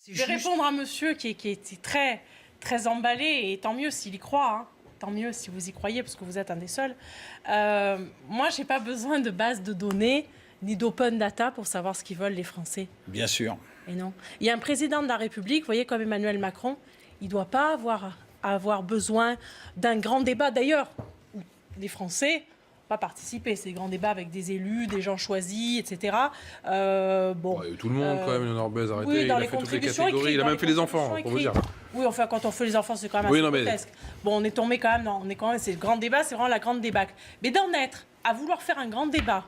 Je vais répondre à monsieur qui était très, très emballé, et tant mieux s'il y croit, hein. Tant mieux si vous y croyez, parce que vous êtes un des seuls. Moi, je n'ai pas besoin de base de données ni d'open data pour savoir ce qu'ils veulent les Français. Bien sûr. Et non. Il y a un président de la République, vous voyez, comme Emmanuel Macron, il ne doit pas avoir besoin d'un grand débat. D'ailleurs, les Français pas participer. C'est des grands débats avec des élus, des gens choisis, etc. Bon, tout le monde, quand même, Léonard Bez, arrêtez. Oui, il a fait toutes les catégories. Il a même fait les enfants, pour vous dire. Oui, enfin, quand on fait les enfants, c'est quand même assez grotesque. Bon, on est tombé quand même, c'est le grand débat, c'est vraiment la grande débâcle. Mais d'en être à vouloir faire un grand débat,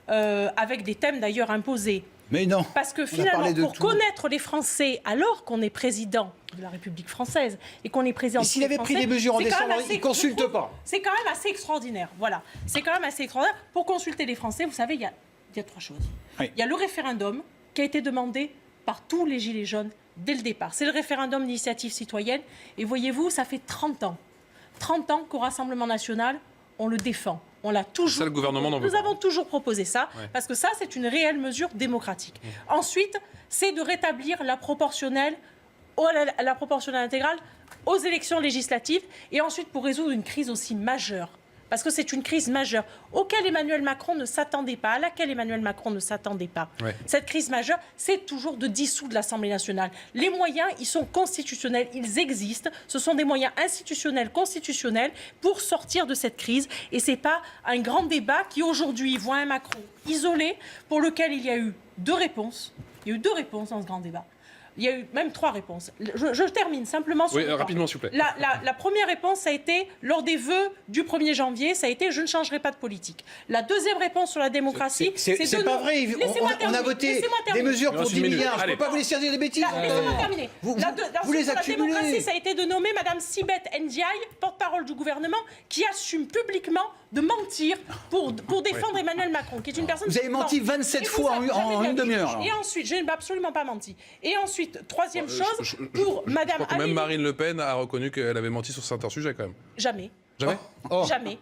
avec des thèmes d'ailleurs imposés. Mais non. Parce que finalement, pour connaître les Français, alors qu'on est président de la République française et qu'on est président. S'il avait pris des mesures en décembre, il ne consulte pas. C'est quand même assez extraordinaire. Voilà. C'est quand même assez extraordinaire. Pour consulter les Français, vous savez, il y a trois choses. Oui. Il y a le référendum qui a été demandé par tous les Gilets jaunes dès le départ. C'est le référendum d'initiative citoyenne. Et voyez-vous, ça fait 30 ans. 30 ans qu'au Rassemblement national, on le défend. On l'a toujours. Ça, le gouvernement n'en veut pas. Nous avons toujours proposé ça, parce que ça, c'est une réelle mesure démocratique. Ensuite, c'est de rétablir la proportionnelle intégrale aux élections législatives, et ensuite pour résoudre une crise aussi majeure. Parce que c'est une crise majeure à laquelle Emmanuel Macron ne s'attendait pas. Cette crise majeure, c'est toujours de dissoudre l'Assemblée nationale. Les moyens, ils sont constitutionnels, ils existent. Ce sont des moyens institutionnels, constitutionnels pour sortir de cette crise. Et ce n'est pas un grand débat qui aujourd'hui voit un Macron isolé, pour lequel il y a eu deux réponses. Il y a eu deux réponses dans ce grand débat. Il y a eu même trois réponses. Je termine simplement sur rapidement, s'il vous plaît. La première réponse, ça a été, lors des vœux du 1er janvier, ça a été « je ne changerai pas de politique ». La deuxième réponse sur la démocratie, c'est pas vrai. On a voté des mesures pour 10 milliards. Je ne peux pas vous laisser dire des bêtises. Laissez-moi terminer. Vous les accumulez. La démocratie, ça a été de nommer Mme Sibeth Ndiaye, porte-parole du gouvernement, qui assume publiquement de mentir pour défendre Emmanuel Macron, qui est une personne... Vous avez menti 27 fois en une demi-heure. Et ensuite, je n'ai absolument pas menti. Et ensuite, troisième chose, pour Mme... Je crois que même Marine Le Pen a reconnu qu'elle avait menti sur certains sujets, quand même. Jamais. Jamais Jamais.